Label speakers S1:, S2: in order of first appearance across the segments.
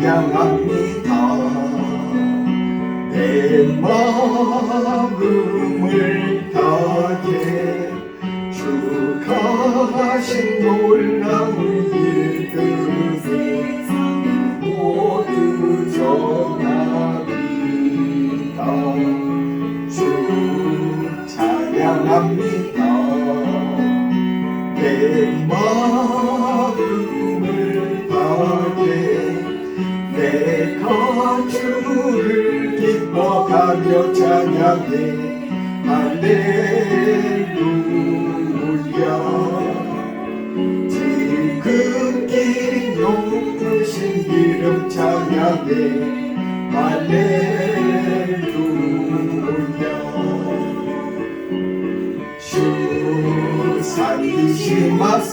S1: 찬양합니다. 내 마음을 다해 주가 하신 놀라운 일들을 모두 전합니다. 주 찬양합니다. 내 마음을 다해 내가 주를 기뻐하며 찬양해. 할렐루야. 지극히 높으신 이름 찬양해. 할렐루야. 주 살리시마스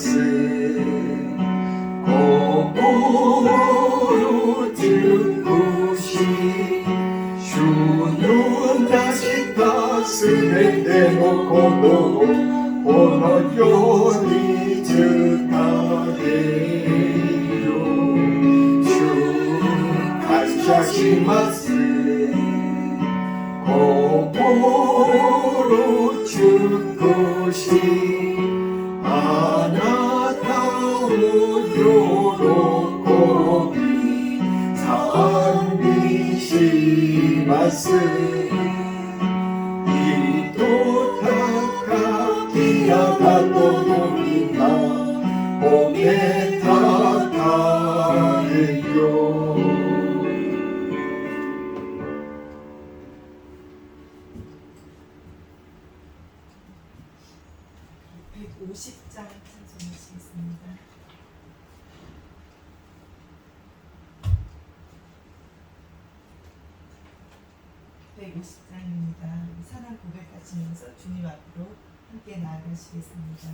S1: 고고로 듣고시 주는 다시 가슴에 대놓고도 오너요니 즉하래요. 주 감사시마스 고고로 듣고시 아나타오 요로코비 산비시마스 이토타카키야가도 모미나 오메타타에요.
S2: 150장 찬송하시겠습니다. 사랑 고백하시면서 주님 앞으로 함께 나아가시겠습니다.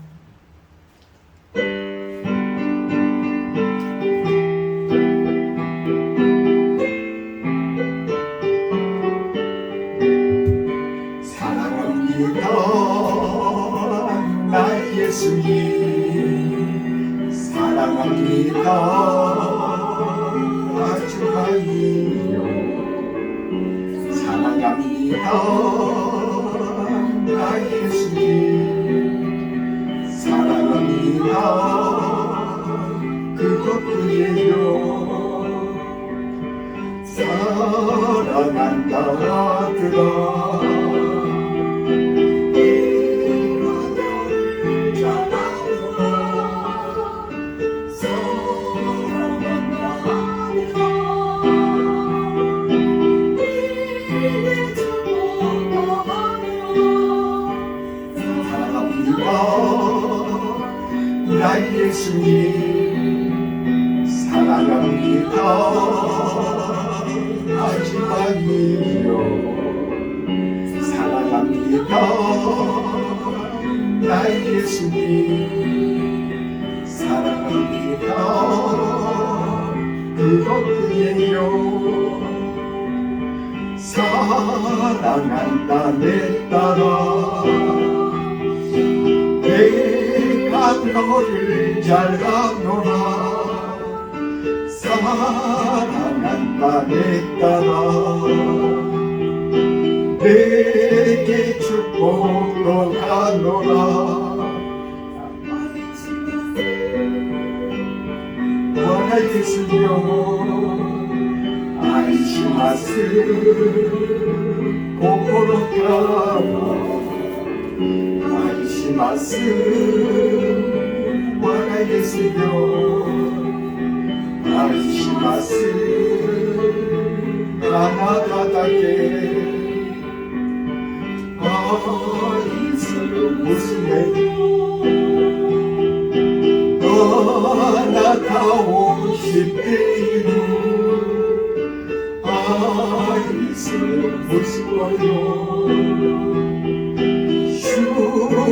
S1: 사랑합니다 나의 예수님. 사랑합니다 아주 많이요. 사랑합니다 나의 예수님. 사랑합니다 그것뿐이에요. 사랑한다 아들아 나의 예수님. 사랑합니다 하지만요. 사랑합니다 나의 예수님. 사랑합니다 그것뿐이에요. 사랑한다 내 딸아 내가 너를 잘 아노라. 사랑한다 내 딸아 내게 축복도 가노라. 와라 예수여 아이시마스 고고로가라. 아이시마스 와라 예수여 아이시마스 아나다다게 아이스루 무스메 아나타오 십대이루 아이스루 무스워요.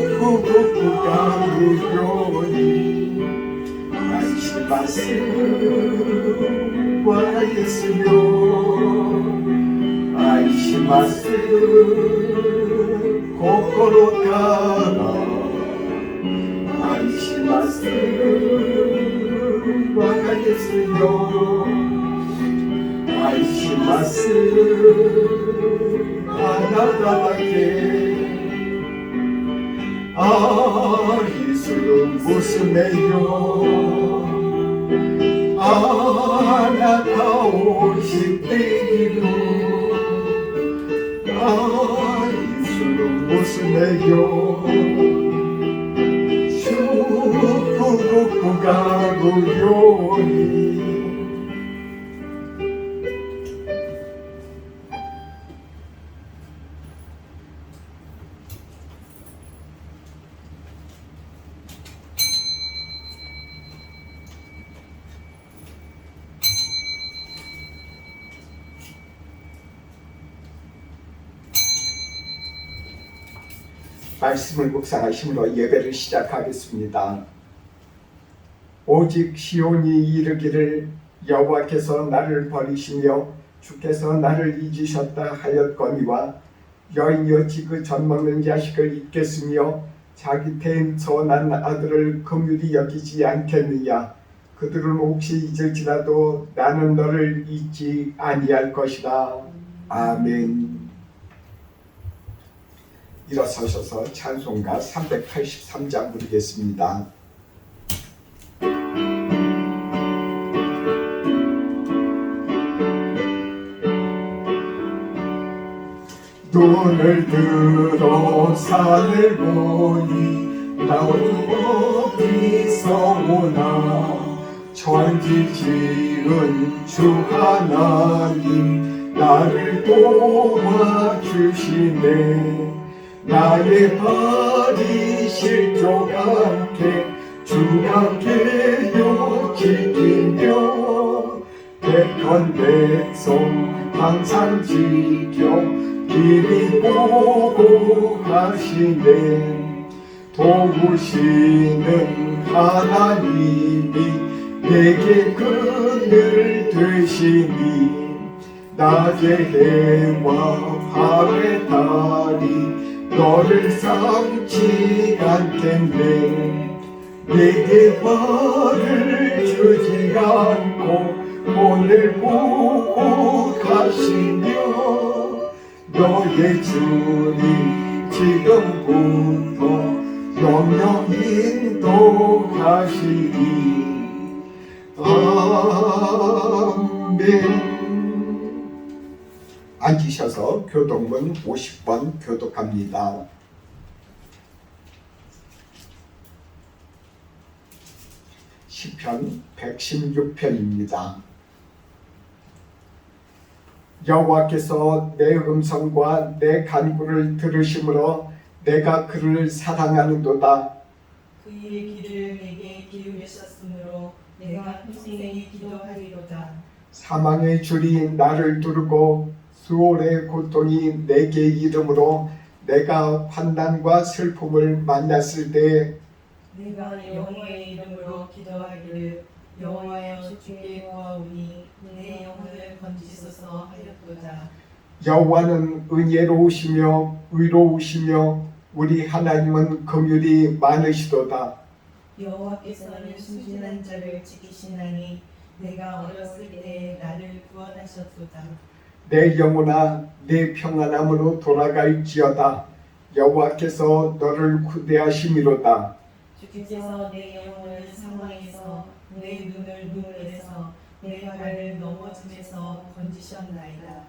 S1: 슈쿠쿠쿠가 무료니 아이시마스 와라 예수여 아이시마스 고코로가라. 아이시마스 와라 예수여 아이시마스 아나다다게 아이스루 무스메요 아나타오 시테이루 아이스루 무스메요 슈쿠쿠가구요니 말씀을 묵상하심으로 예배를 시작하겠습니다. 오직 시온이 이르기를 여호와께서 나를 버리시며 주께서 나를 잊으셨다 하였거니와 여인이 어찌 그 젖먹는 자식을 잊겠으며 자기 태인 선한 아들을 긍휼히 여기지 않겠느냐. 그들은 혹시 잊을지라도 나는 너를 잊지 아니할 것이다. 아멘. 일어서셔서 찬송가 383장 부르겠습니다. 눈을 들어 산을 보니 나는 어디서 오나 천지 지은 주 하나님 나를 도와주시네. 나의 발이 실족않게 주가 계여 지키며 택한 백성 항상 지켜 길이 보호하시네. 도우시는 하나님이 내게 그늘 되시니 낮의 해와 밤의 달이 너를 삼지 않겠네. 내게 벌을 주지 않고 오늘 보고 가시며 너의 주님 지금부터 영영 인도하시리. 아멘. 앉으셔서 교독문 50번 교독합니다. 시편 116편입니다. 여호와께서 내 음성과 내 간구를 들으심으로 내가 그를 사랑하는도다.
S2: 그의 귀를 내게 기울이셨으므로 내가 평생에 기도하리로다.
S1: 사망의 줄이 나를 두르고 수월의 고통이 내게 이름으로 내가 환난과 슬픔을 만났을 때
S2: 내가 여호와의 이름으로 기도하기를 여호와여 주께 구하오니 내 영혼을 건지소서 하였도다.
S1: 여호와는 은혜로우시며 의로우시며 우리 하나님은 긍휼이 많으시도다.
S2: 여호와께서는 순진한 자를 지키시나니 내가 어렸을 때 나를 구원하셨도다.
S1: 내 영혼아 내 평안함으로 돌아갈지어다. 여호와께서 너를 구대하심이로다.
S2: 주께서 내 영혼을 상황에서 내 눈을 눈물에서 내 발을 넘어짐에서 건지셨나이다.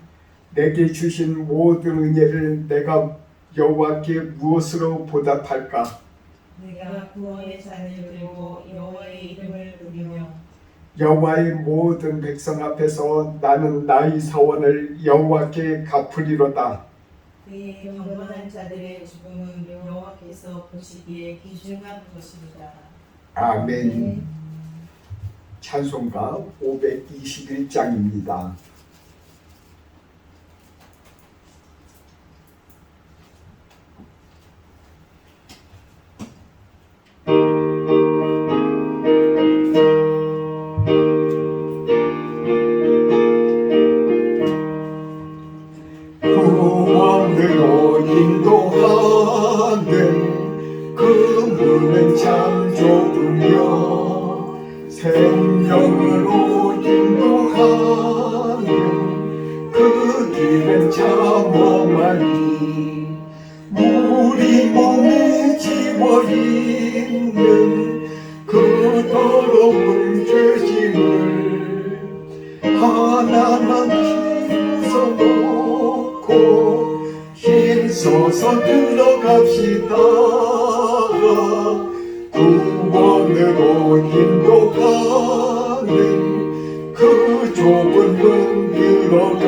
S1: 내게 주신 모든 은혜를 내가 여호와께 무엇으로 보답할까?
S2: 내가 구원의 잔을 들고 여호와의 이름을 부르며
S1: 여호와의 모든 백성 앞에서 나는 나의 사원을 여호와께 갚으리로다.
S2: 그의 경건한 자들의 죽음은 여호와께서 보시기에 귀중한 것이로다.
S1: 아멘. 찬송가 521장입니다. 구원으로 인도하는 그 문은 참 좁으며 생명으로 인도하는 숨어 있는 그 더러운 죄짐을 하나만 힘써놓고 힘써서 들어갑시다. 구원으로 인도가는 그 좁은 문 들어가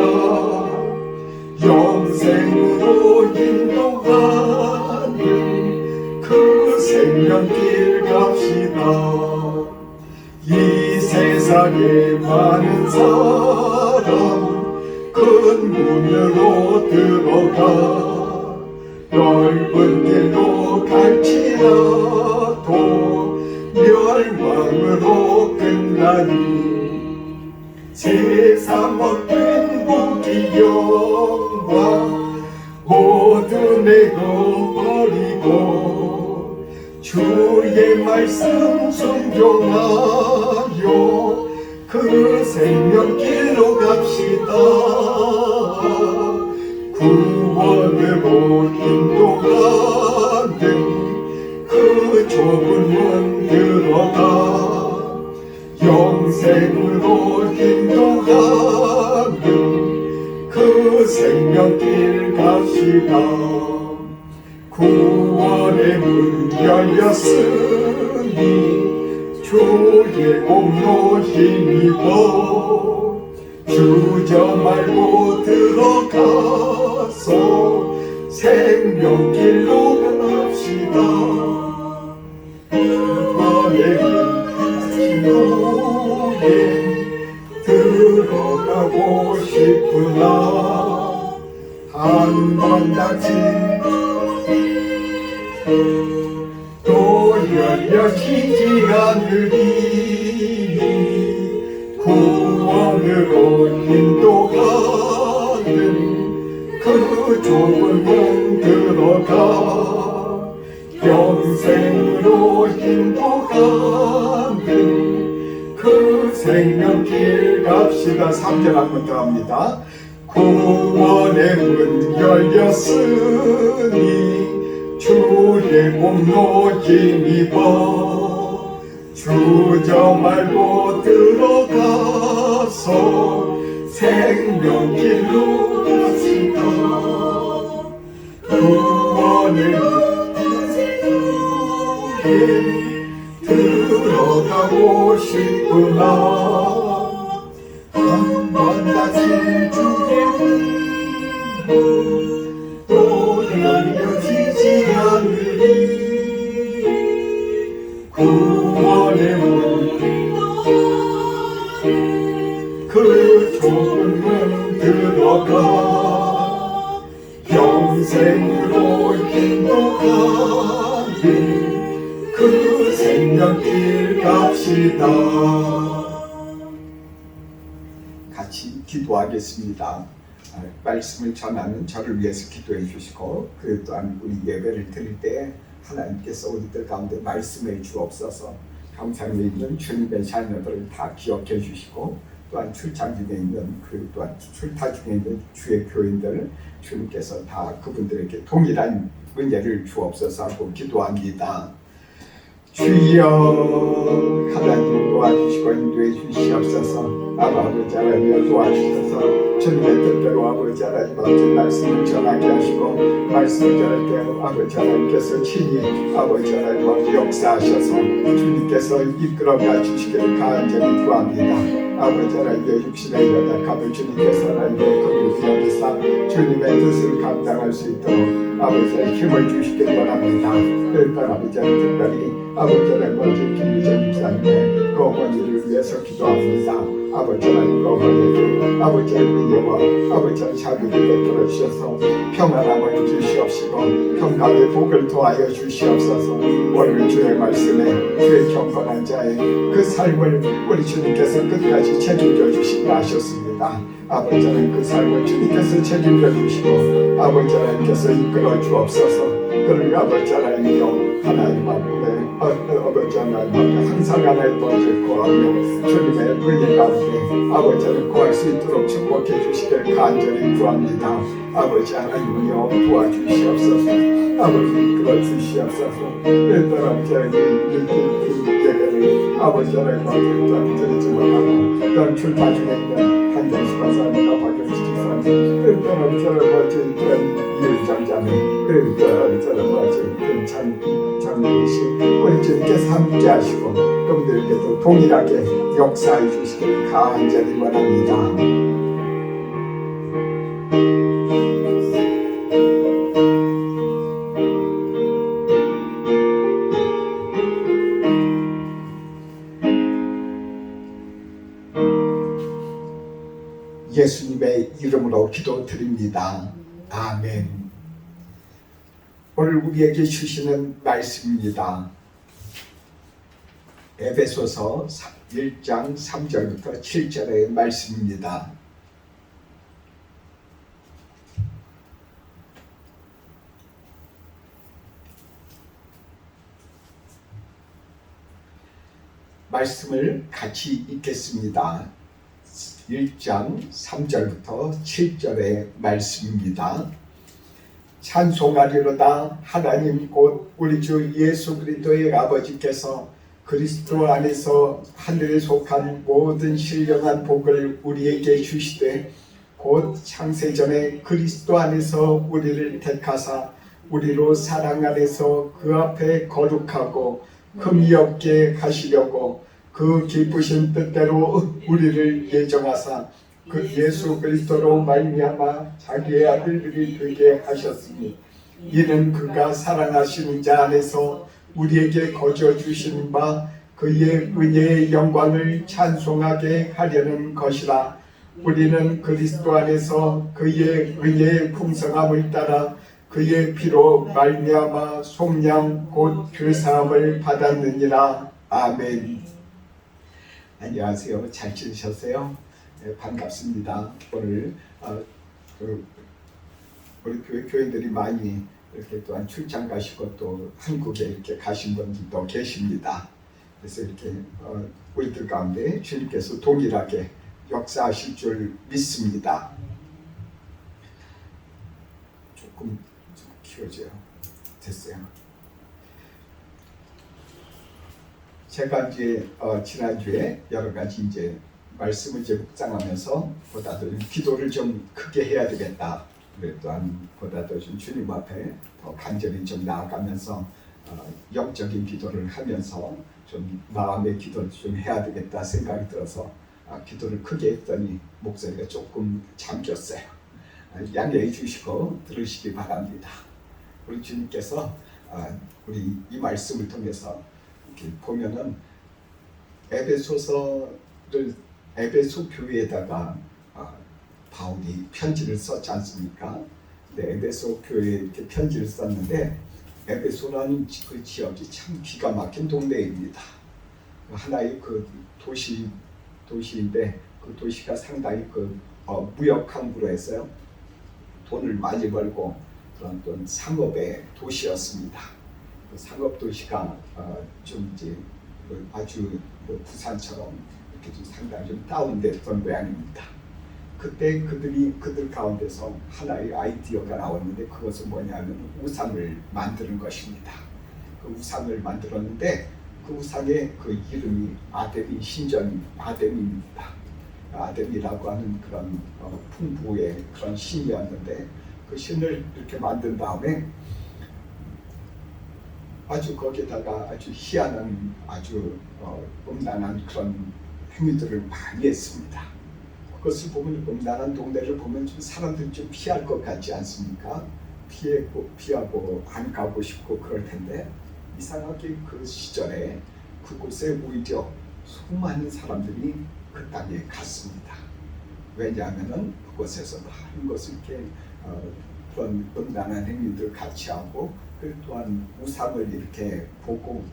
S1: 영생으로 인도가는 그 생명길 갑시다. 이 세상에 많은 사람 큰 문으로 들어가 넓은 길로 갈지라도 멸망으로 끝나니 세상 얻은 복이 영광 모두 내고 버리고 주의 말씀 순종하여 그 생명길로 갑시다. 구원으로 인도가는 그 좁은 문 들어가 영생으로 인도가는 그 생명길 갑시다. 구원의 문 열렸으니 주의 공로 힘입어 주저 말고 들어가서 생명길로 갑시다. 구원의 문 들어가고 싶구나. 한 번 닫힌 또 열려지지 않으리. 구원으로 인도가는 그 좁은 문 들어가 영생으로 인도가는 그 생명길 갑시다. 3절 한번 더 합니다. 구원의 문 열렸으니 주의 공로 힘입어 주저 말고 들어가서 생명길로 갑시다. 구원의 문 들어가고 싶구나. 한 번 닫힌 주의 문 또 열려지지 않으리. 구원의 문 그 좁은 문 들어가 영생으로 인도가는 그 생명길 갑시다. 같이 기도하겠습니다. 말씀을 전하는 저를 위해서 기도해 주시고 그 또한 우리 예배를 드릴 때 하나님께서 우리들 가운데 말씀해 주옵소서. 감상에 있는 주님의 자녀들을 다 기억해 주시고 또한 출장 중에 있는 그 또한 출타 중에 있는 주의 교인들 주님께서 다 그분들에게 동일한 은혜를 주옵소서 하고 기도합니다. 주여 하나님 도와주시고 인도해 주시옵소서. 아버지 하나님 도와주셔서 주님의 뜻대로 아버지 하나님 말씀을 전하게 하시고 말씀을 전할 때 아버지 하나님께서 친히 아버지 하나님 역사하셔서 주님께서 이끌어가 주시기를 간절히 구합니다. 아버지 하나님의 육신의 연약함을 주님께서 하나님의 긍휼히 여기사 주님의 뜻을 감당할 수 있도록 아버지 하나님 힘을 주시길 원합니다. 일단 아버지 하나님 특별히 아버지 하나님 김미정 집사님의 그 어머니를 위해서 기도합니다. 아버지 하나님 그 어머니에게 아버지 하나님 은혜와 아버지 하나님 자비를 베풀어 주셔서 평안함을 주시옵시고 평강의 복을 더하여 주시옵소서. 오늘 주의 말씀에 주의 경건한 자의 그 삶을 우리 주님께서 끝까지 책임져 주시기로 하셨습니다. 아버지 하나님 그 삶을 주님께서 책임져 주시고 아버지 하나님께서 이끌어 주옵소서. 그러니 아버지 하나님이여 하나님 앞에 아버지 하나님 항상 하나의 도와줄 거하며 주님의 은혜 가운데 아버지 하나님 구할 수 있도록 축복해 주시길 간절히 구합니다. 아버지 하나님이여 도와주시옵소서. 아버지 그러주시옵소서. 일단 아버지 하나님 예배를 아버지 하나님 앞에 드리지 못하고 또한 출타 중에 있는 한정수 박사님과 박영수 집사님 일단 아버지 하나님 이일장자님 일단 아버지 장로이신 우리 주님께서 함께 하시고 그분들께도 동일하게 역사해 주시길 간절히 원합니다. 예수님의 이름으로 기도드립니다. 아멘. 오늘 우리에게 주시는 말씀입니다. 에베소서 1장 3절부터 7절의 말씀입니다. 말씀을 같이 읽겠습니다. 1장 3절부터 7절의 말씀입니다. 찬송하리로다. 하나님 곧 우리 주 예수 그리스도의 아버지께서 그리스도 안에서 하늘에 속한 모든 신령한 복을 우리에게 주시되 곧 창세전에 그리스도 안에서 우리를 택하사 우리로 사랑 안에서 그 앞에 거룩하고 흠이 없게 하시려고 그 기쁘신 뜻대로 우리를 예정하사 그 예수 그리스도로 말미암아 자기의 아들들이 되게 하셨으니 이는 그가 사랑하시는 자 안에서 우리에게 거저 주신 바 그의 은혜의 영광을 찬송하게 하려는 것이라. 우리는 그리스도 안에서 그의 은혜의 풍성함을 따라 그의 피로 말미암아 속량 곧 그 사함을 받았느니라. 아멘. 안녕하세요. 잘 지내셨어요? 네, 반갑습니다. 오늘 우리 교인들이 많이 이렇게 또한 출장 가시고 또 한국에 이렇게 가신 분들도 계십니다. 그래서 이렇게 우리들 가운데 주님께서 동일하게 역사하실 줄 믿습니다. 조금 키워져요. 됐어요. 제가 이제 지난주에 여러 가지 이제 말씀을 이제 묵상하면서 보다도 기도를 좀 크게 해야 되겠다. 또한 보다도 좀 주님 앞에 더 간절히 좀 나아가면서 영적인 기도를 하면서 좀 마음의 기도를 좀 해야 되겠다 생각이 들어서 기도를 크게 했더니 목소리가 조금 잠겼어요. 양해해 주시고 들으시기 바랍니다. 우리 주님께서 우리 이 말씀을 통해서 이렇게 보면은 에베소 교회에다가 바울이 편지를 썼지 않습니까? 근데 에베소 교회에 이렇게 편지를 썼는데 에베소라는 그 지역이 참 기가 막힌 동네입니다. 하나의 그 도시인데 그 도시가 상당히 그 무역 항구로 해서요 돈을 많이 벌고 그런 또 상업의 도시였습니다. 그 상업 도시가 좀 이제 아주 부산처럼 이렇게 좀 상당히 좀 다운됐던 모양입니다. 그때 그들 가운데서 하나의 아이디어가 나왔는데 그것은 뭐냐면 우상을 만드는 것입니다. 그 우상을 만들었는데 그 우상의 그 이름이 아데미 아데미입니다. 아데미라고 하는 그런 풍부의 그런 신이었는데 그 신을 이렇게 만든 다음에 아주 거기에다가 아주 희한한 아주 음란한 그런 행위들을 많이 했습니다. 그것을 보면 음란한 동네를 보면 좀 사람들이 좀 피할 것 같지 않습니까? 피하고 안 가고 싶고 그럴 텐데 이상하게 그 시절에 그곳에 오히려 수많은 사람들이 그 땅에 갔습니다. 왜냐하면은 그곳에서 많은 것을 이렇게 그런 음란한 행위들 같이 하고 또한 우상을 이렇게 보고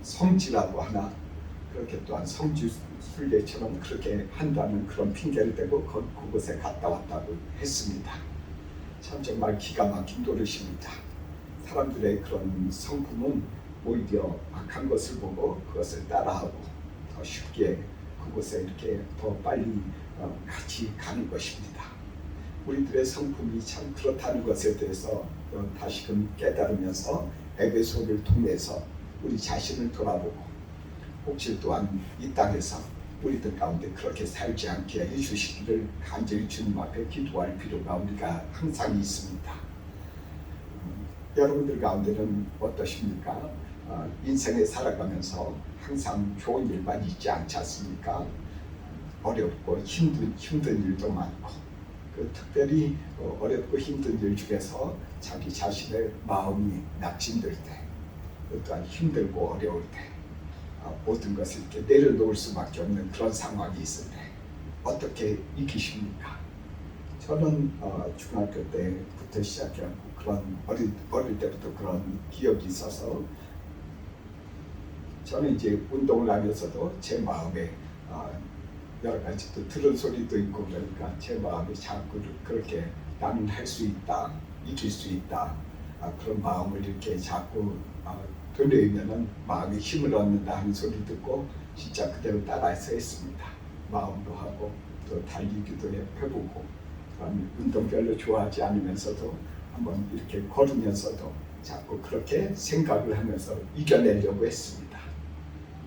S1: 성지라고 하나 그렇게 또한 성지 순례처럼 그렇게 한다는 그런 핑계를 대고 그곳에 갔다 왔다고 했습니다. 참 정말 기가 막힌 노릇입니다. 사람들의 그런 성품은 오히려 악한 것을 보고 그것을 따라하고 더 쉽게 그곳에 이렇게 더 빨리 같이 가는 것입니다. 우리들의 성품이 참 그렇다는 것에 대해서 다시금 깨달으면서 에베소를 통해서 우리 자신을 돌아보고 혹시 또한 이 땅에서 우리들 가운데 그렇게 살지 않게 해주시기를 간절히 주님 앞에 기도할 필요가 우리가 항상 있습니다. 여러분들 가운데는 어떠십니까? 인생에 살아가면서 항상 좋은 일만 있지 않지 않습니까? 어렵고 힘든 일도 많고 특별히 어렵고 힘든 일 중에서 자기 자신의 마음이 낙심될 때 또한 힘들고 어려울 때 모든 것을 이렇게 내려놓을 수밖에 없는 그런 상황이 있을 때 어떻게 이기십니까? 저는 중학교 때부터 시작해서 그런 어릴 때부터 그런 기억이 있어서 저는 이제 운동을 하면서도 제 마음에 여러 가지 또 들은 소리도 있고 그러니까 제 마음이 자꾸 그렇게 나는 할 수 있다, 이길 수 있다 그런 마음을 이렇게 자꾸 되뇌이면은 마음에 힘을 얻는다 하는 소리 듣고 진짜 그대로 따라서 했습니다. 마음도 하고 또 달리기도 해보고 운동 별로 좋아하지 않으면서도 한번 이렇게 걸으면서도 자꾸 그렇게 생각을 하면서 이겨내려고 했습니다.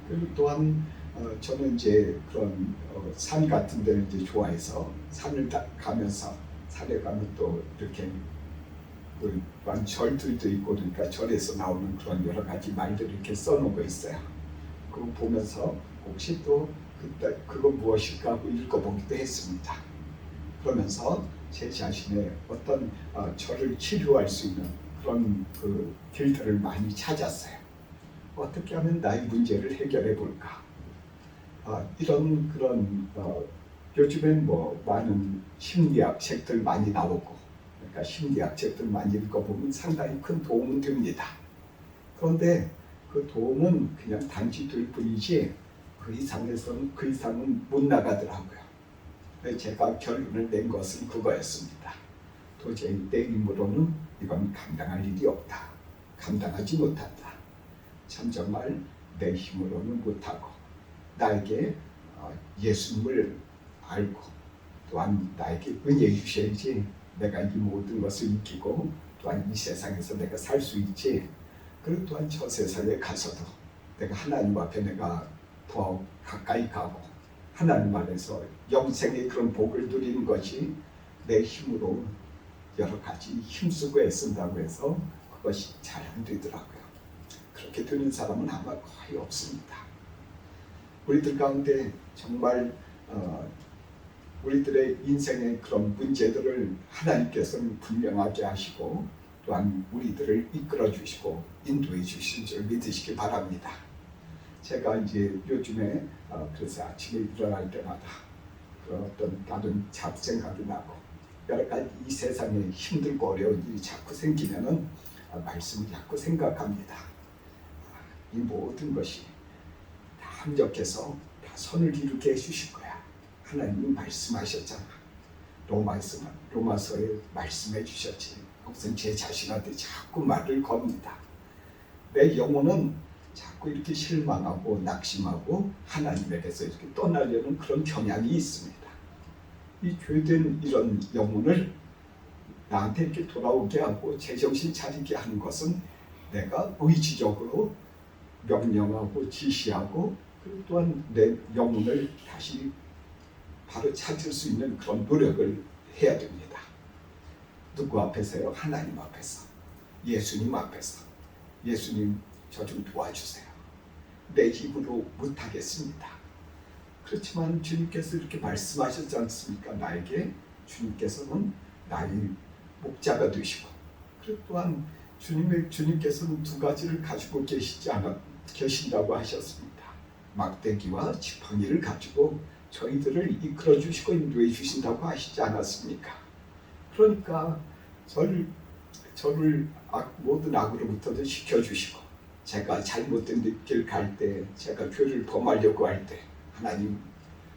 S1: 그리고 또한 저는 이제 그런 산 같은 데를 이제 좋아해서 산을 가면서 산에 가면 또 이렇게 또한 절들도 있고 그러니까 절에서 나오는 그런 여러 가지 말들을 이렇게 써놓은 거 있어요. 그거 보면서 혹시 또 그건 무엇일까 하고 읽어보기도 했습니다. 그러면서 제 자신의 어떤 저를 치료할 수 있는 그런 그 길들을 많이 찾았어요. 어떻게 하면 나의 문제를 해결해 볼까? 이런 그런 요즘엔 뭐 많은 심리학 책들 많이 나오고 그러니까 심리학 책들 많이 읽어보면 상당히 큰 도움은 됩니다. 그런데 그 도움은 그냥 단지 될 뿐이지 그 이상은 못 나가더라고요. 제가 결론을 낸 것은 그거였습니다. 도저히 내 힘으로는 이건 감당할 일이 없다. 감당하지 못한다. 참 정말 내 힘으로는 못하고 나에게 예수님을 알고 또한 나에게 은혜 주셔야지 내가 이 모든 것을 이기고 또한 이 세상에서 내가 살 수 있지. 그리고 또한 저 세상에 가서도 내가 하나님 앞에 내가 더 가까이 가고 하나님 안에서 영생의 그런 복을 누리는 것이 내 힘으로 여러 가지 힘쓰고 애쓴다고 해서 그것이 잘 안 되더라고요. 그렇게 되는 사람은 아마 거의 없습니다. 우리들 가운데 정말 우리들의 인생의 그런 문제들을 하나님께서는 분명하게 하시고 또한 우리들을 이끌어 주시고 인도해 주신 줄 믿으시기 바랍니다. 제가 이제 요즘에 그래서 아침에 일어날 때마다 그런 어떤 다른 잡생각이 나고 여러 가지 이 세상에 힘들고 어려운 일이 자꾸 생기면은 말씀을 자꾸 생각합니다. 이 모든 것이 다 합력해서 다 선을 이루게 해주실 거야. 하나님이 말씀하셨잖아. 로마서에 말씀해 주셨지. 무슨 제 자신한테 자꾸 말을 겁니다. 내 영혼은 자꾸 이렇게 실망하고 낙심하고 하나님에게서 이렇게 떠나려는 그런 경향이 있습니다. 이 죄된 이런 영혼을 나한테 이렇게 돌아오게 하고 제정신 차리게 하는 것은 내가 의지적으로 명령하고 지시하고 그리고 또한 내 영혼을 다시 바로 찾을 수 있는 그런 노력을 해야 됩니다. 누구 앞에서요? 하나님 앞에서, 예수님 앞에서. 예수님 저 좀 도와주세요. 내 힘으로 못하겠습니다. 그렇지만 주님께서 이렇게 말씀하셨지 않습니까? 나에게 주님께서는 나의 목자가 되시고 그리고 또한 주님께서는 두 가지를 가지고 계신다고 하셨습니다. 막대기와 지팡이를 가지고 저희들을 이끌어 주시고 인도해 주신다고 하시지 않았습니까? 그러니까 저를 모든 악으로부터도 지켜주시고 제가 잘못된 길 갈 때 제가 죄를 범하려고 할 때 하나님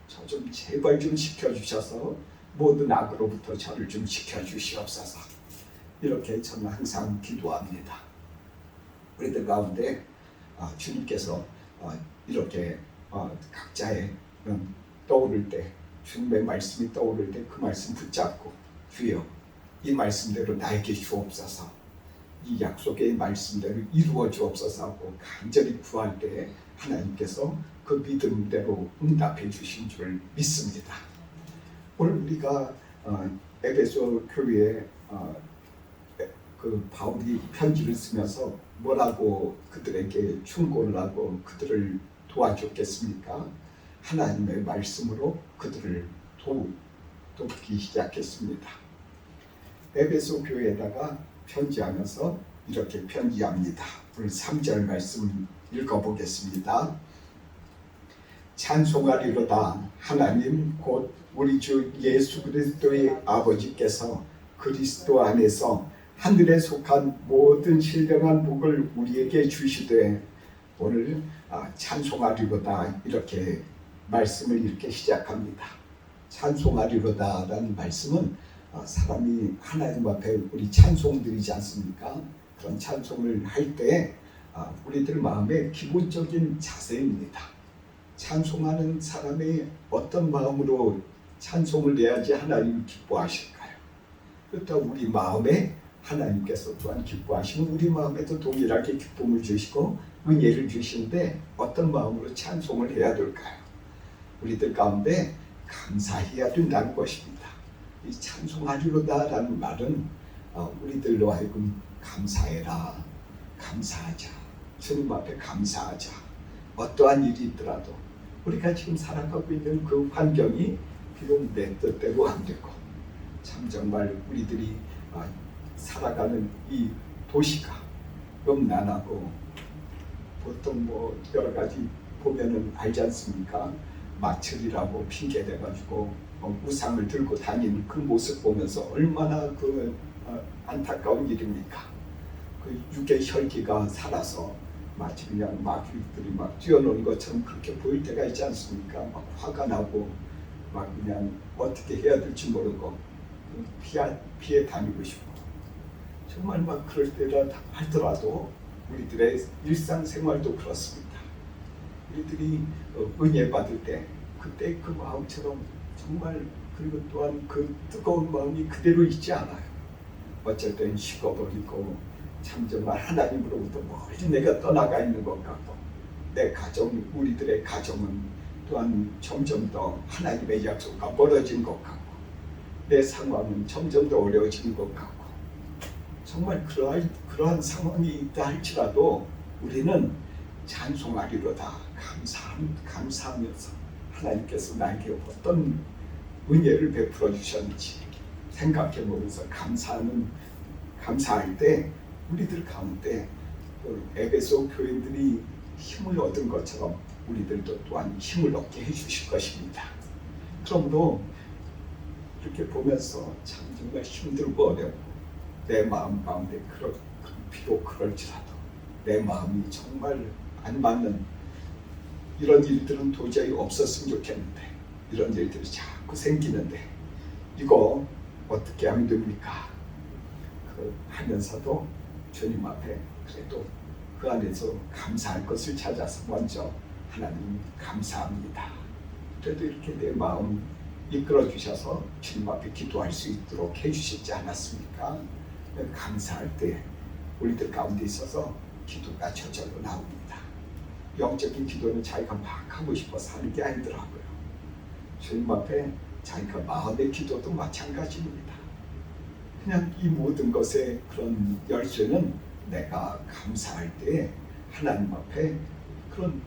S1: 저 좀 제발 좀 지켜주셔서 모든 악으로부터 저를 좀 지켜주시옵소서. 이렇게 저는 항상 기도합니다. 우리들 가운데 주님께서 이렇게 각자의 떠오를 때 주님의 말씀이 떠오를 때 그 말씀 붙잡고 주여 이 말씀대로 나에게 주옵소서 이 약속의 말씀대로 이루어 주옵소서 하고 간절히 구할 때 하나님께서 그 믿음대로 응답해 주신 줄 믿습니다. 오늘 우리가 에베소 교회에 그 바울이 편지를 쓰면서 뭐라고 그들에게 충고를 하고 그들을 도와줬겠습니까? 하나님의 말씀으로 그들을 돕기 시작했습니다. 에베소 교회에다가 편지하면서 이렇게 편지합니다. 오늘 3절 말씀 읽어보겠습니다. 찬송하리로다 하나님 곧 우리 주 예수 그리스도의 아버지께서 그리스도 안에서 하늘에 속한 모든 신령한 복을 우리에게 주시되 오늘 찬송하리로다 이렇게 말씀을 이렇게 시작합니다. 찬송하리로다 라는 말씀은 사람이 하나님 앞에 우리 찬송 드리지 않습니까? 그런 찬송을 할 때 우리들 마음의 기본적인 자세입니다. 찬송하는 사람이 어떤 마음으로 찬송을 해야지 하나님이 기뻐하실까요? 그렇다고 우리 마음에 하나님께서 또한 기뻐하시면 우리 마음에도 동일하게 기쁨을 주시고 은혜를 주시는데 어떤 마음으로 찬송을 해야 될까요? 우리들 가운데 감사해야 된다는 것입니다. 이 찬송하리로다 라는 말은 우리들로 하여금 감사해라, 감사하자, 주님 앞에 감사하자. 어떠한 일이 있더라도 우리가 지금 살아가고 있는 그 환경이 비록 내 뜻대로 안 되고 참 정말 우리들이 살아가는 이 도시가 음란하고 보통 뭐 여러 가지 보면은 알지 않습니까? 마철이라고 핑계 대가지고 우상을 들고 다니는 그 모습 보면서 얼마나 그 안타까운 일입니까? 그 육의 혈기가 살아서 마치 그냥 마귀들이 막 뛰어노는 것처럼 그렇게 보일 때가 있지 않습니까? 막 화가 나고 막 그냥 어떻게 해야 될지 모르고 피해 다니고 싶고 정말 막 그럴 때라 할더라도 우리들의 일상생활도 그렇습니다. 우리들이 은혜 받을 때 그때 그 마음처럼 정말 그리고 또한 그 뜨거운 마음이 그대로 있지 않아요. 어쩔 땐 식어버리고 참 정말 하나님으로부터 멀리 내가 떠나가 있는 것 같고 내 가정, 우리들의 가정은 또한 점점 더 하나님의 약속과 멀어진 것 같고 내 상황은 점점 더 어려워지는 것 같고 정말 그러한 상황이 있다 할지라도 우리는 찬송하리로다 감사하면서 하나님께서 나에게 어떤 은혜를 베풀어 주셨는지 생각해 보면서 감사할 때 우리들 가운데 에베소 교인들이 힘을 얻은 것처럼 우리들도 또한 힘을 얻게 해주실 것입니다. 그러므로 이렇게 보면서 참 정말 힘들고 어렵고 내 마음 가운데 비록 그럴지라도 내 마음이 정말 안 맞는 이런 일들은 도저히 없었으면 좋겠는데 이런 일들이 자꾸 생기는데 이거 어떻게 하면 됩니까? 하면서도 주님 앞에 그래도 그 안에서 감사할 것을 찾아서 먼저 하나님 감사합니다. 그래도 이렇게 내 마음 이끌어 주셔서 주님 앞에 기도할 수 있도록 해주시지 않았습니까? 감사할 때 우리들 가운데 있어서 기도가 저절로 나옵니다. 영적인 기도는 자기가 막 하고 싶어서 하는 게 아니더라고요. 주님 앞에 자기가 마음의 기도도 마찬가지입니다. 그냥 이 모든 것의 그런 열쇠는 내가 감사할 때 하나님 앞에 그런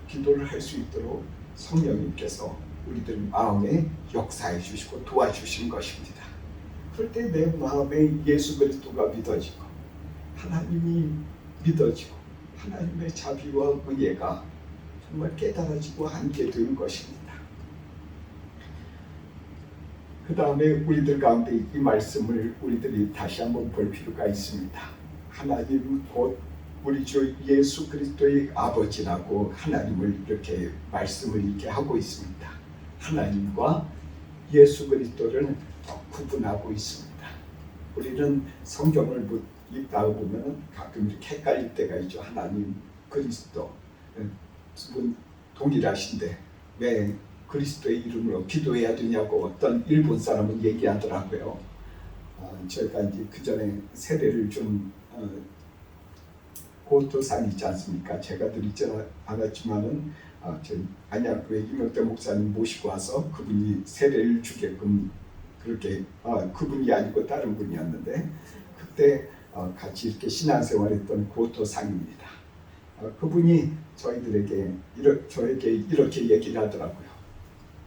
S1: 기도를 할 수 있도록 성령님께서 우리들 마음에 역사해 주시고 도와주시는 것입니다. 그럴 때 내 마음에 예수 그리스도가 믿어지고 하나님이 믿어지고 하나님의 자비와 은혜가 정말 깨달아지고 함께 되는 것입니다. 그 다음에 우리들 가운데 이 말씀을 우리들이 다시 한번 볼 필요가 있습니다. 하나님 곧 우리 주 예수 그리스도의 아버지라고 하나님을 이렇게 말씀을 이렇게 하고 있습니다. 하나님과 예수 그리스도를 구분하고 있습니다. 우리는 성경을 읽다 보면 가끔 이렇게 헷갈릴 때가 있죠. 하나님, 그리스도 두 분 동일하신데 왜 그리스도의 이름으로 기도해야 되냐고 어떤 일본 사람은 얘기하더라고요. 저희가 이제 그 전에 세례를 좀 고토산 있지 않습니까? 제가 드리지 않았지만은 저희 안양교회 이명대 목사님 모시고 와서 그분이 세례를 주게끔 그렇게 그분이 아니고 다른 분이었는데 그때 같이 이렇게 신앙생활했던 고토상입니다. 그분이 저에게 이렇게 얘기를 하더라고요.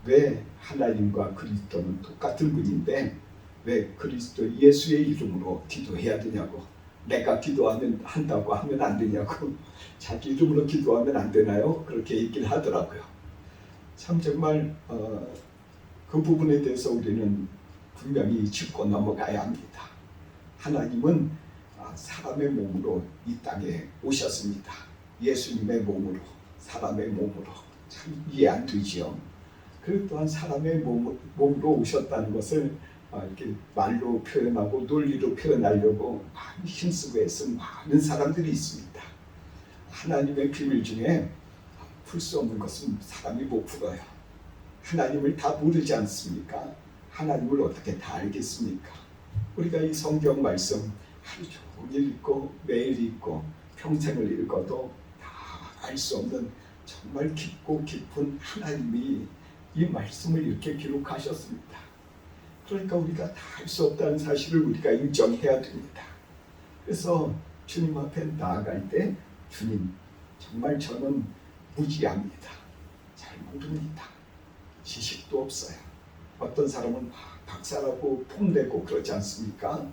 S1: 왜 하나님과 그리스도는 똑같은 분인데 왜 그리스도 예수의 이름으로 기도해야 되냐고. 내가 기도하면 한다고 하면 안 되냐고. 자기 이름으로 기도하면 안 되나요? 그렇게 얘기를 하더라고요. 참 정말 그 부분에 대해서 우리는 분명히 짚고 넘어가야 합니다. 하나님은 사람의 몸으로 이 땅에 오셨습니다. 예수님의 몸으로, 사람의 몸으로. 참 이해 안 되지요. 그리고 또한 사람의 몸으로 오셨다는 것을 이렇게 말로 표현하고 논리로 표현하려고 많이 힘쓰고 애쓴 많은 사람들이 있습니다. 하나님의 비밀 중에 풀 수 없는 것은 사람이 못 풀어요. 하나님을 다 모르지 않습니까? 하나님을 어떻게 다 알겠습니까? 우리가 이 성경 말씀 하루 종일 읽고 매일 읽고 평생을 읽어도 다 알 수 없는 정말 깊고 깊은 하나님이 이 말씀을 이렇게 기록하셨습니다. 그러니까 우리가 다 알 수 없다는 사실을 우리가 인정해야 됩니다. 그래서 주님 앞에 나아갈 때 주님, 정말 저는 무지합니다. 잘 모릅니다. 지식도 없어요. 어떤 사람은 박사라고 폼내고 그러지 않습니까?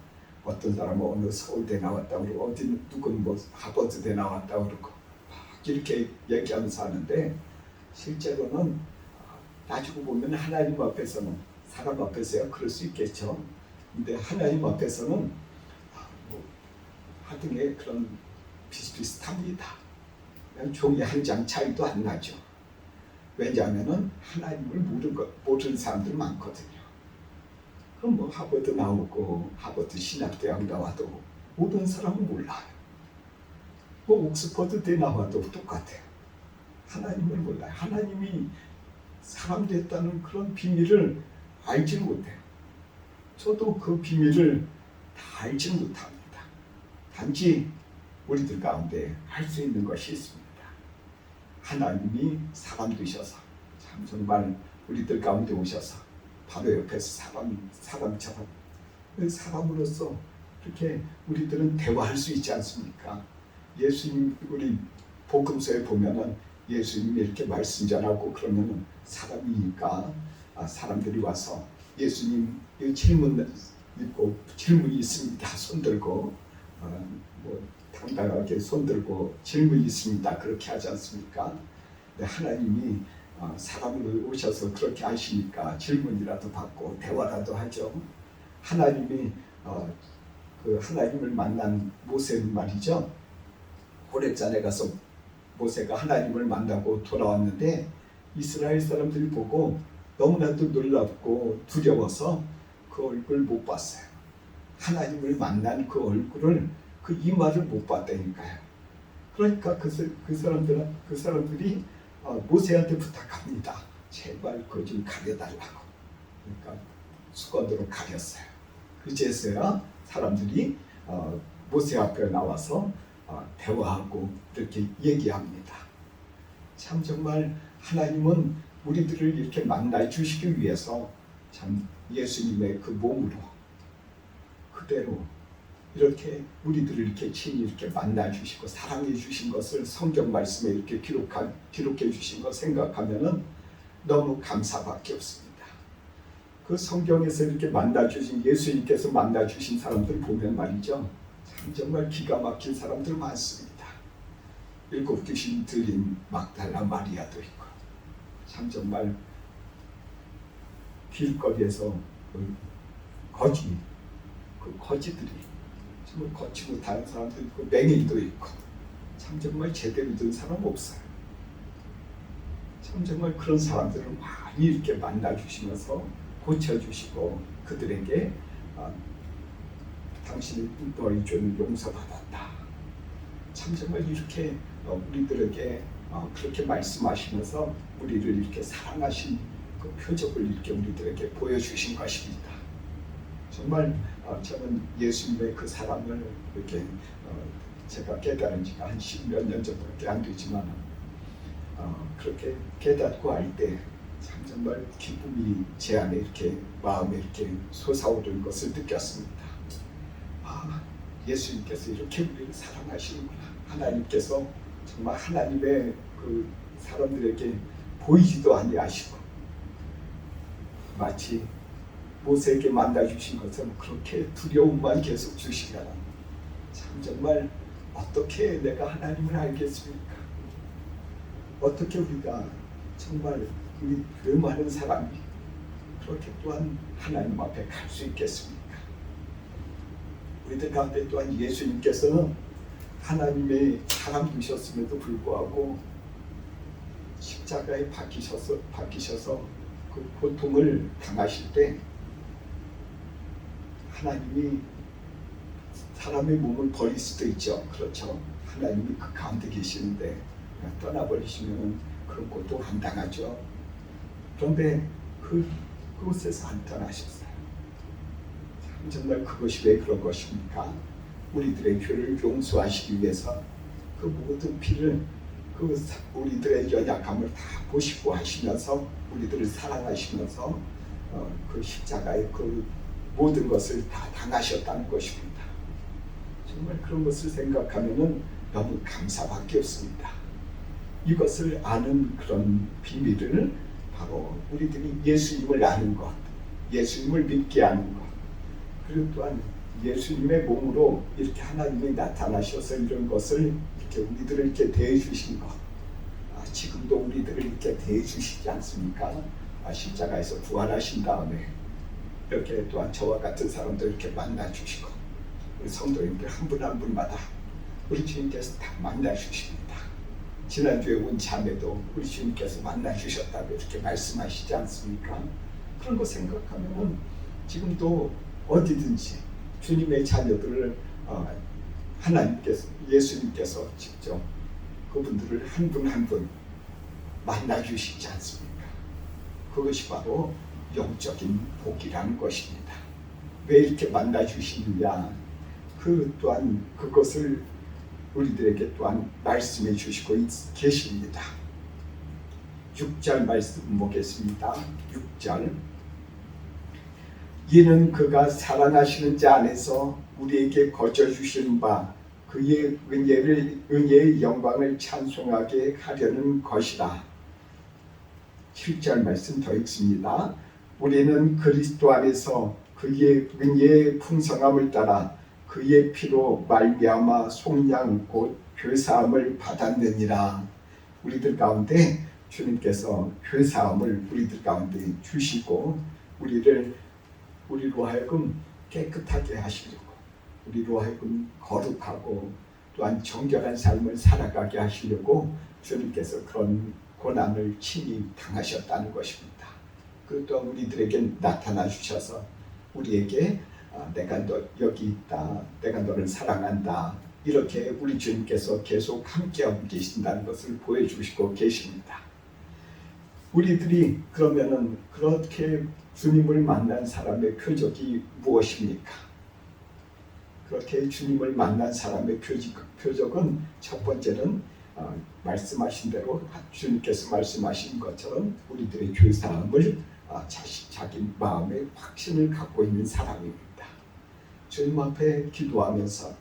S1: 어떤 사람은 어느 서울대 나왔다고 그러고 어디 누군 뭐 하버드대 나왔다고 그러고 막 이렇게 얘기하면서 하는데 실제로는 따지고 보면 하나님 앞에서는, 사람 앞에서야 그럴 수 있겠죠. 근데 하나님 앞에서는 뭐 하등의 그런 비슷비슷합니다. 그냥 종이 한 장 차이도 안 나죠. 왜냐하면 하나님을 모르는 사람들 많거든요. 그럼 뭐 하버드 나오고 하버드 신학대학 나와도 모든 사람은 몰라요. 뭐 옥스퍼드대 나와도 똑같아요. 하나님을 몰라요. 하나님이 사람 됐다는 그런 비밀을 알지 못해요. 저도 그 비밀을 다 알지 못합니다. 단지 우리들 가운데 할 수 있는 것이 있습니다. 하나님이 사람 되셔서 참 정말 우리들 가운데 오셔서 바로 옆에서 사람처럼 사람으로서 이렇게 우리들은 대화할 수 있지 않습니까? 예수님, 우리 복음서에 보면은 예수님이 이렇게 말씀 전하고 그러면은 사람이니까 사람들이 와서 예수님 질문이 있습니다. 손들고 뭐 당당하게 손들고 질문이 있습니다. 그렇게 하지 않습니까? 근데 하나님이 사람으로 오셔서 그렇게 하시니까 질문이라도 받고 대화라도 하죠. 하나님이 그 하나님을 만난 모세는 말이죠. 호렙산에 가서 모세가 하나님을 만나고 돌아왔는데 이스라엘 사람들이 보고 너무나도 놀랍고 두려워서 그 얼굴 못 봤어요. 하나님을 만난 그 얼굴을, 그 이마를 못 봤다니까요. 그러니까 그 사람들이 모세한테 부탁합니다. 제발 그거 좀 가려달라고. 그러니까 수건으로 가렸어요. 그제서야 사람들이 모세 앞에 나와서 대화하고 이렇게 얘기합니다. 참 정말 하나님은 우리들을 이렇게 만나 주시기 위해서 참 예수님의 그 몸으로 그대로 이렇게 우리들을 이렇게 친히 이렇게 만나 주시고 사랑해 주신 것을 성경 말씀에 이렇게 기록해 주신 것 생각하면은 너무 감사밖에 없습니다. 그 성경에서 이렇게 만나 주신 예수님께서 만나 주신 사람들 보면 말이죠. 참 정말 기가 막힌 사람들 많습니다. 7 귀신 들린 막달라 마리아도 있고, 참 정말 길거리에서 거지들이 정말 걷지 못하는 사람도 있고 맹인도 있고, 참 정말 제대로 된 사람 없어요. 참 정말 그런 사람들을 많이 이렇게 만나 주시면서 고쳐주시고 그들에게 당신이 너희 죄는 용서받았다. 참 정말 이렇게 우리들에게 그렇게 말씀하시면서 우리를 이렇게 사랑하신 그 표적을 이렇게 우리들에게 보여주신 것입니다. 정말 저는 예수님의 그 사랑을 이렇게 제가 깨달은 지가 한 10몇 년 전밖에 안 되지만 그렇게 깨닫고 알 때 참 정말 기쁨이 제 안에 이렇게 마음에 이렇게 솟아오르는 것을 느꼈습니다. 예수님께서 이렇게 우리를 사랑하시는구나. 하나님께서 정말 하나님의 그 사람들에게 보이지도 아니하시고 마치 모세에게 만나주신 것처럼 그렇게 두려움만 계속 주시면 참 정말 어떻게 내가 하나님을 알겠습니까? 어떻게 우리가 정말 그 많은 사람이 그렇게 또한 하나님 앞에 갈 수 있겠습니까? 우리들 가운데 또한 예수님께서는 하나님의 사람 되셨음에도 불구하고 십자가에 박히셔서 그 고통을 당하실 때 하나님이 사람의 몸을 버릴 수도 있죠. 그렇죠. 하나님이 그 가운데 계시는데 떠나버리시면 그런 고통 안 당하죠. 그런데 그곳에서 안 떠나셨어요. 참 정말 그것이 왜 그런 것입니까? 우리들의 죄를 용서하시기 위해서 그 모든 피를 우리들의 연약함을 다 보시고 하시면서 우리들을 사랑하시면서 그 십자가의 그 모든 것을 다 당하셨다는 것입니다. 정말 그런 것을 생각하면은 너무 감사밖에 없습니다. 이것을 아는 그런 비밀을 바로 우리들이 예수님을 아는 것, 예수님을 믿게 하는 것, 그리고 또한 예수님의 몸으로 이렇게 하나님이 나타나셔서 이런 것을 이렇게 우리들을 이렇게 대해 주신 것, 지금도 우리들을 이렇게 대해 주시지 않습니까? 십자가에서 부활하신 다음에 이렇게 또한 저와 같은 사람들 이렇게 만나 주시고 우리 성도님들 한 분 한 분마다 우리 주님께서 다 만나 주십니다. 지난주에 온 자매도 우리 주님께서 만나 주셨다고 이렇게 말씀하시지 않습니까? 그런 거 생각하면 지금도 어디든지 주님의 자녀들을 하나님께서 예수님께서 직접 그분들을 한 분 한 분 만나 주시지 않습니까? 그것이 바로 영적인 복이라는 것입니다. 왜 이렇게 만나 주시느냐? 그 또한 그것을 우리들에게 또한 말씀해 주시고 계십니다. 6절 말씀 보겠습니다. 6절 이는 그가 사랑하시는 자 안에서 우리에게 거저 주시는 바 그의 은혜의 영광을 찬송하게 하려는 것이라. 7절 말씀 더 읽습니다. 우리는 그리스도 안에서 그의 은혜의 풍성함을 따라 그의 피로 말미암아 속량 곧 죄사함을 받았느니라. 우리들 가운데 주님께서 죄사함을 우리들 가운데 주시고 우리로 하여금 깨끗하게 하시려고, 우리로 하여금 거룩하고 또한 정결한 삶을 살아가게 하시려고 주님께서 그런 고난을 친히 당하셨다는 것입니다. 그 또한 우리들에게 나타나 주셔서 우리에게 내가 너 여기 있다, 내가 너를 사랑한다, 이렇게 우리 주님께서 계속 함께하고 계신다는 것을 보여주시고 계십니다. 우리들이 그러면은 그렇게 주님을 만난 사람의 표적이 무엇입니까? 그렇게 주님을 만난 사람의 표적은 첫 번째는 말씀하신 대로 주님께서 말씀하신 것처럼 우리들의 죄사함을 자기 마음에 확신을 갖고 있는 사람입니다. 주님 앞에 기도하면서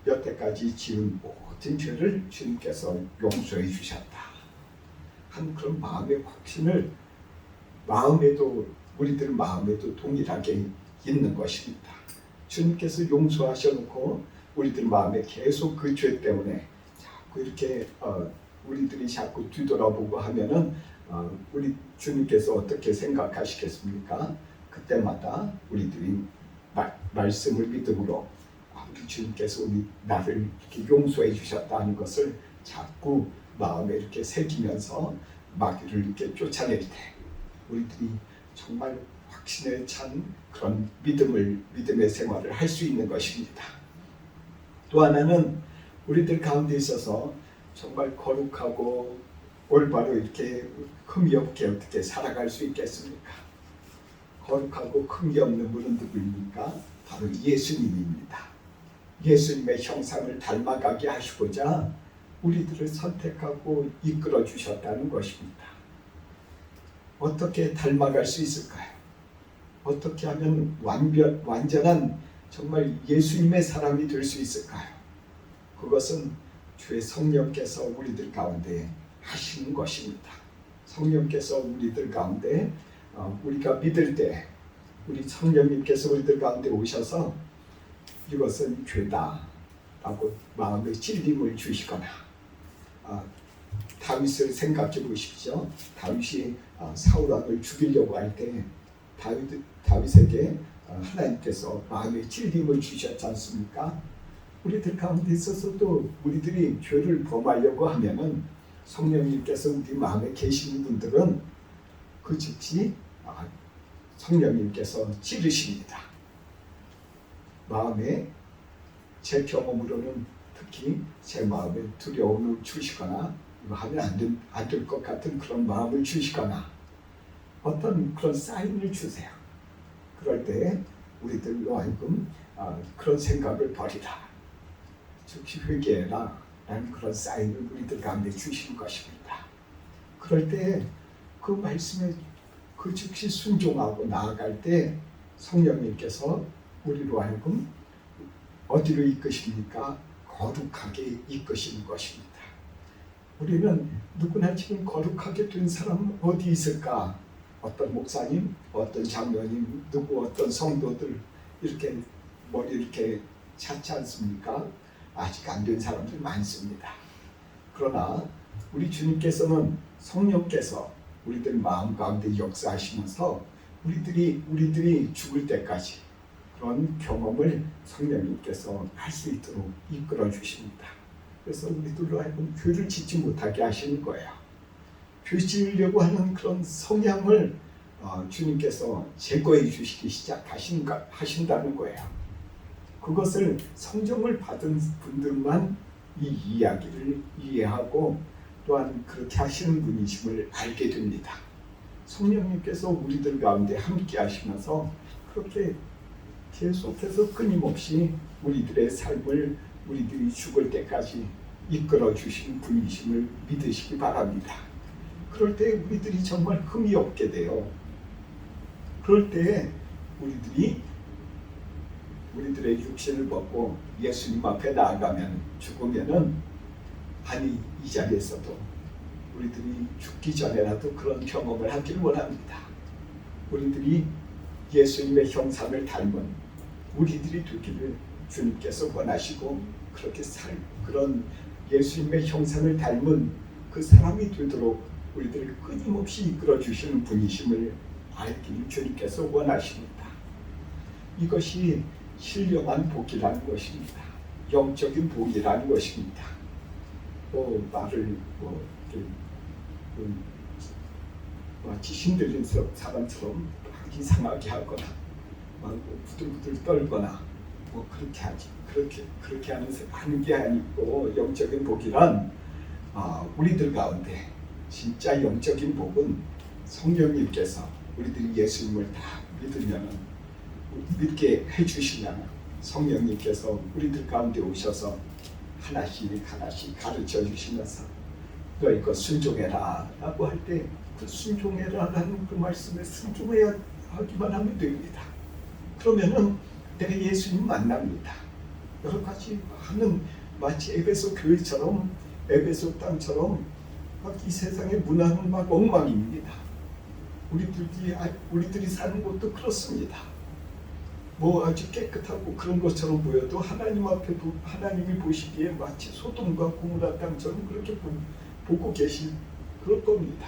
S1: 여태까지 지은 모든 죄를 주님께서 용서해 주셨다 한 그런 마음의 확신을 우리들 마음에도 동일하게 있는 것입니다. 주님께서 용서하셔놓고 우리들 마음에 계속 그 죄 때문에 자꾸 이렇게 우리들이 자꾸 뒤돌아보고 하면은 우리 주님께서 어떻게 생각하시겠습니까? 그때마다 우리들이 말씀을 믿음으로 우리 주님께서 나를 이렇게 용서해 주셨다는 것을 자꾸 마음에 이렇게 새기면서 마귀를 이렇게 쫓아낼 때 우리들이 정말 확신에 찬 그런 믿음의 생활을 할 수 있는 것입니다. 또 하나는 우리들 가운데 있어서 정말 거룩하고 올바로 이렇게 흠이 없게 어떻게 살아갈 수 있겠습니까? 거룩하고 흠이 없는 분은 누구입니까? 바로 예수님입니다. 예수님의 형상을 닮아가게 하시고자 우리들을 선택하고 이끌어 주셨다는 것입니다. 어떻게 닮아갈 수 있을까요? 어떻게 하면 완전한 정말 예수님의 사람이 될 수 있을까요? 그것은 주의 성령께서 우리들 가운데 하시는 것입니다. 성령께서 우리들 가운데 우리가 믿을 때 우리 성령님께서 우리들 가운데 오셔서 이것은 죄다 라고 마음의 찔림을 주시거나 다윗을 생각해 보십시오. 다윗이 사울 왕을 죽이려고 할 때 다윗에게 하나님께서 마음의 찔림을 주셨지 않습니까? 우리들 가운데 있어서도 우리들이 죄를 범하려고 하면은 성령님께서 우리 마음에 계시는 분들은 그 즉시 성령님께서 찌르십니다. 마음에 제 경험으로는 특히 제 마음에 두려움을 주시거나 이거 하면 안 될 것 같은 그런 마음을 주시거나 어떤 그런 사인을 주세요. 그럴 때 우리들로 하여금 그런 생각을 버리라. 즉시 회개해라 라는 그런 사인을 우리들 가운데 주시는 것입니다. 그럴 때 그 말씀에 그 즉시 순종하고 나아갈 때 성령님께서 우리로 하여금 어디로 이끄십니까? 거룩하게 이끄시는 것입니다. 우리는 누구나 지금 거룩하게 된 사람 어디 있을까? 어떤 목사님, 어떤 장로님, 누구 어떤 성도들 이렇게 머리 이렇게 찾지 않습니까? 아직 안 된 사람들 많습니다. 그러나 우리 주님께서는 성령께서 우리들 마음 가운데 역사하시면서 우리들이 죽을 때까지 그런 경험을 성령님께서 할 수 있도록 이끌어 주십니다. 그래서 우리들로 하여금 죄를 짓지 못하게 하시는 거예요. 죄 지으려고 하는 그런 성향을 주님께서 제거해 주시기 하신다는 거예요. 그것을 성령을 받은 분들만 이 이야기를 이해하고 또한 그렇게 하시는 분이심을 알게 됩니다. 성령님께서 우리들 가운데 함께 하시면서 그렇게 계속해서 끊임없이 우리들의 삶을 우리들이 죽을 때까지 이끌어 주시는 분이심을 믿으시기 바랍니다. 그럴 때 우리들이 정말 흠이 없게 돼요. 그럴 때 우리들의 육신을 벗고 예수님 앞에 나아가면 죽으면은 아니 이 자리에서도 우리들이 죽기 전에라도 그런 경험을 하길 원합니다. 우리들이 예수님의 형상을 닮은 우리들이 되기를 주님께서 원하시고 그렇게 그런 예수님의 형상을 닮은 그 사람이 되도록 우리들을 끊임없이 이끌어 주시는 분이심을 알기를 주님께서 원하십니다. 이것이 신령한 복이라는 것입니다. 영적인 복이라는 것입니다. 말을 마치 힘들린 사람처럼 막 이상하게 하거나 막 부들부들 떨거나 그렇게 하는 게 아니고 영적인 복이란 우리들 가운데 진짜 영적인 복은 성령님께서 우리들이 예수님을 다 믿게 해주시면 성령님께서 우리들 가운데 오셔서 하나씩 가르쳐 주시면서 너 이거 순종해라 라고 할 때 그 순종해라 라는 그 말씀에 순종해야 하기만 하면 됩니다. 그러면은 내가 예수님 만납니다. 여러 가지 하는 마치 에베소 교회처럼 에베소 땅처럼 막 이 세상의 문화는 막 엉망입니다. 우리들이 사는 곳도 그렇습니다. 아주 깨끗하고 그런 것처럼 보여도 하나님 앞에 하나님이 보시기에 마치 소돔과 고모라 땅처럼 그렇게 보고 계실 그럴 겁니다.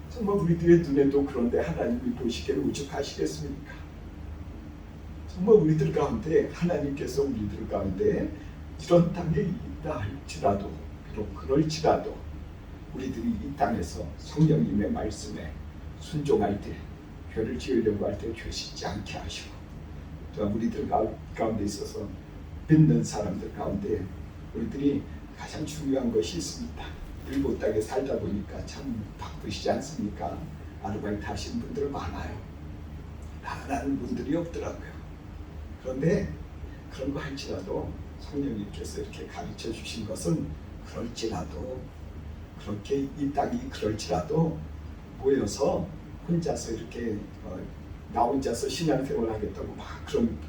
S1: 정말 우리들의 눈에도 그런데 하나님이 보시기에 오죽하시겠습니까? 정말 우리들 가운데 하나님께서 우리들 가운데 이런 땅에 있다 할지라도 비록 그럴지라도 우리들이 이 땅에서 성령님의 말씀에 순종할 때 교회를 지으려고 할 때 죄 짓지 않게 하시고, 또 우리들 가운데 있어서 믿는 사람들 가운데 우리들이 가장 중요한 것이 있습니다. 일곱 땅에 살다 보니까 참 바쁘시지 않습니까? 아르바이트 하시는 분들 많아요. 나가는 분들이 없더라고요. 그런데 그런 거 할지라도 성령님께서 이렇게 가르쳐 주신 것은 그럴지라도, 그렇게 이 땅이 그럴지라도 모여서 혼자서 이렇게 나 혼자서 신앙생활 하겠다고 막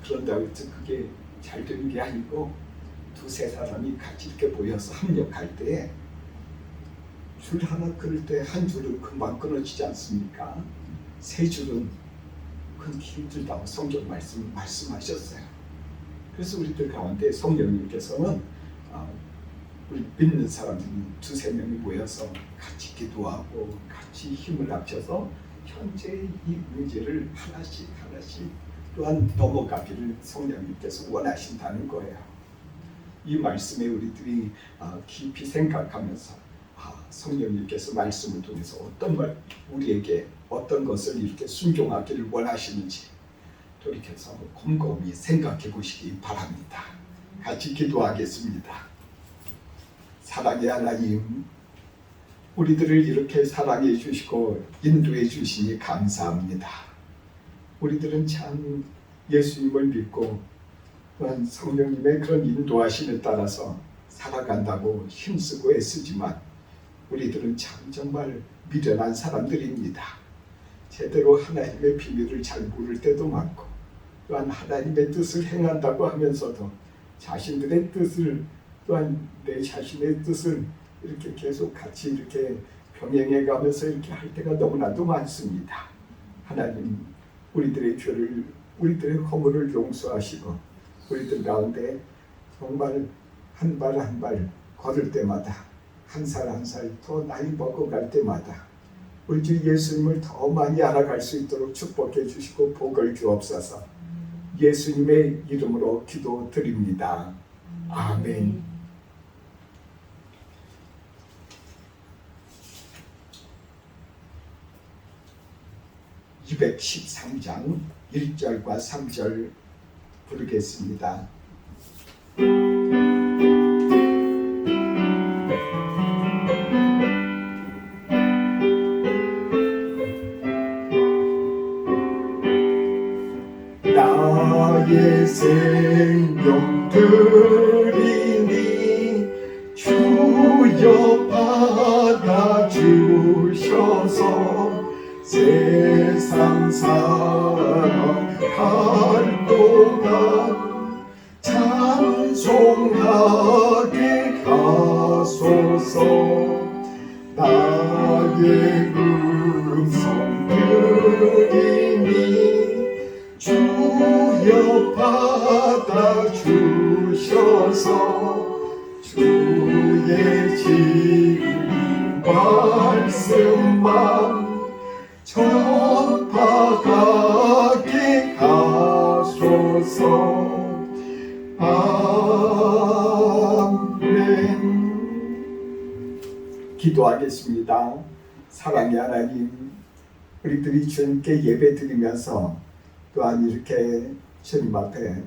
S1: 그런다고 해서 그게 잘 되는 게 아니고, 두세 사람이 같이 이렇게 모여서 합력할 때 줄 하나 끊을 때 한 줄은 금방 끊어지지 않습니까? 세 줄은 끊기 힘들다고 성경 말씀하셨어요. 그래서 우리들 가운데 성령님께서는 우리 믿는 사람들이 두세 명이 모여서 같이 기도하고 같이 힘을 합쳐서 현재 이 문제를 하나씩 또한 넘어가기를 성령님께서 원하신다는 거예요. 이 말씀에 우리들이 깊이 생각하면서 성령님께서 말씀을 통해서 우리에게 어떤 것을 이렇게 순종하기를 원하시는지 돌이켜서 곰곰이 생각해 보시기 바랍니다. 같이 기도하겠습니다. 사랑의 하나님, 우리들을 이렇게 사랑해 주시고 인도해 주시니 감사합니다. 우리들은 참 예수님을 믿고 또한 성령님의 그런 인도하심에 따라서 살아간다고 힘쓰고 애쓰지만 우리들은 참 정말 미련한 사람들입니다. 제대로 하나님의 비밀을 잘 모를 때도 많고, 또한 하나님의 뜻을 행한다고 하면서도 자신들의 뜻을, 또한 내 자신의 뜻을 이렇게 계속 같이 이렇게 병행해 가면서 이렇게 할 때가 너무나도 많습니다. 하나님, 우리들의 죄를, 우리들의 허물을 용서하시고 우리들 가운데 정말 한 발 한 발 걸을 때마다, 한 살 한 살 더 나이 먹어갈 때마다 우리 주 예수님을 더 많이 알아갈 수 있도록 축복해 주시고 복을 주옵소서. 예수님의 이름으로 기도드립니다. 아멘. (213장) 1절과 3절 부르겠습니다. 나의 생명 드리니 주여 받아주셔서 세상 살아갈 동안 찬송하게 하소서. 나의 음성 들으니 주여 받아주셔서 주의 진리 말씀만 전파하게 하소서. 아멘. 기도하겠습니다. 사랑의 하나님, 우리들이 주님께 예배 드리면서 또한 이렇게 주님 앞에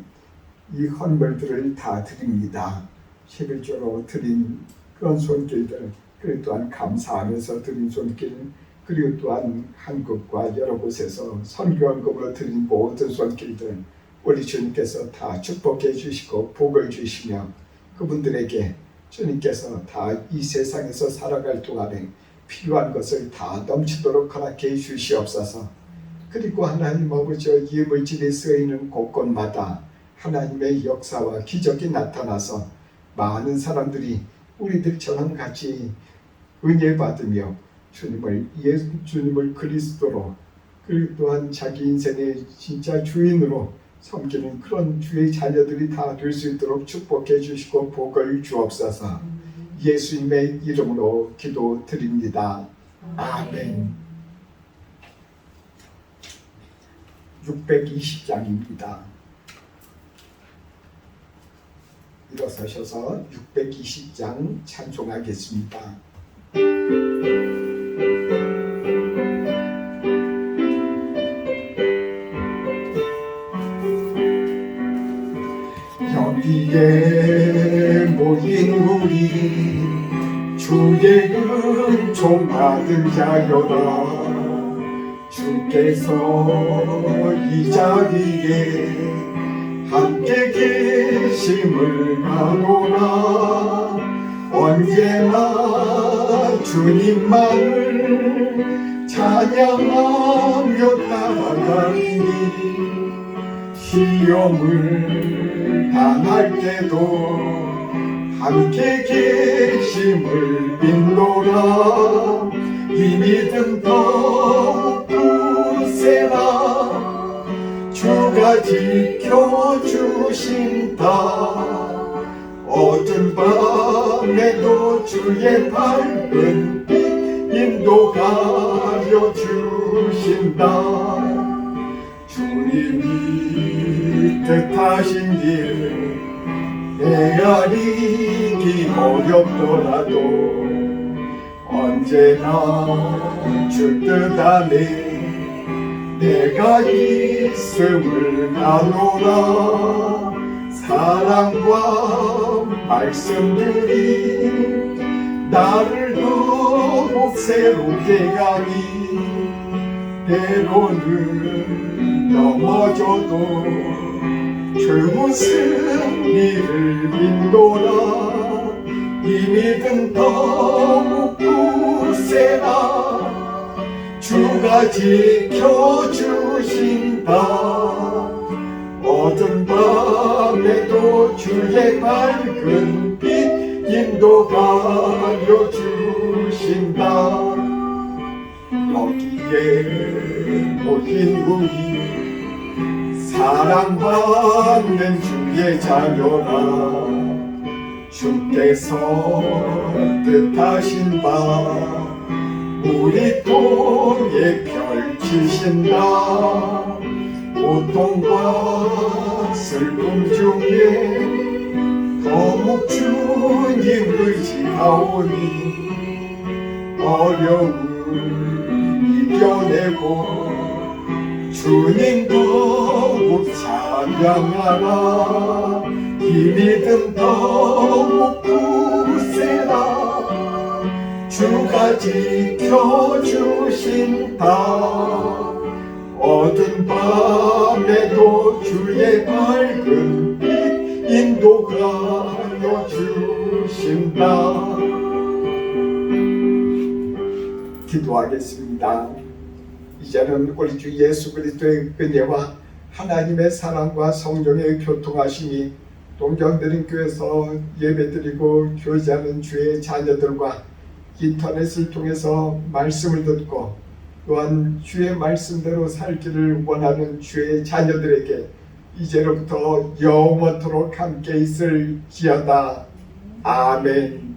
S1: 이 헌물들을 다 드립니다. 11조로 드린 그런 손길들, 그리고 또한 감사하면서 드린 손길, 그리고 또한 한국과 여러 곳에서 선교헌금으로 드린 모든 손길들 우리 주님께서 다 축복해 주시고 복을 주시며 그분들에게 주님께서 다 이 세상에서 살아갈 동안에 필요한 것을 다 넘치도록 허락해 주시옵소서. 그리고 하나님 아버지, 이 물질에 쓰이는 곳곳마다 하나님의 역사와 기적이 나타나서 많은 사람들이 우리들처럼 같이 은혜 받으며 주님을 그리스도로, 그리고 또한 자기 인생의 진짜 주인으로 섬기는 그런 주의 자녀들이 다 될 수 있도록 축복해 주시고 복을 주옵소서. 예수님의 이름으로 기도드립니다. 아멘. 620장입니다. 일어서셔서 620장 찬송하겠습니다. 여기에 모인 우리 주의 은총 받은 자여라. 주께서 이 자리에 함께 계심을 아노라. 언제나 주님만을 찬양하며 나아가리니 시험을 당할 때도 함께 계심을 믿노라. 이 믿음 더욱 굳세라. 주가 지켜주신다. 어두운 밤에도 주의 밝은 빛 인도가려 주신다. 주님이 뜻하신 길 헤아리기 어렵더라도 언제나 주 뜻 안에 내가 있음을 아노라. 사랑과 말씀들이 나를 더욱 새롭게 하니 때로는 넘어져도 주 승리를 믿노라. 이 믿음 더욱 굳세라. 주가 지켜주신다. 어두운 밤에도 주의 밝은 빛 인도가려 주신다. 여기에 모인 우리 사랑받는 주의 자녀라. 주께서 뜻하신 바 우리 통에 펼치신다. 고통과 슬픔 중에 더욱 주님 의지하오니 어려움 이겨내고 주님 더욱 찬양하라. 이 믿음 더욱 굳세라. 주가 지켜주신다. 어두운 밤에도 주의 밝은 빛 인도가려 주신다. 기도하겠습니다. 이제는 우리 주 예수 그리스도의 은혜와 하나님의 사랑과 성령의 교통하심이 동정드림교회에서 예배드리고 교제하는 주의 자녀들과 인터넷을 통해서 말씀을 듣고 또한 주의 말씀대로 살기를 원하는 주의 자녀들에게 이제로부터 영원토록 함께 있을지어다. 아멘.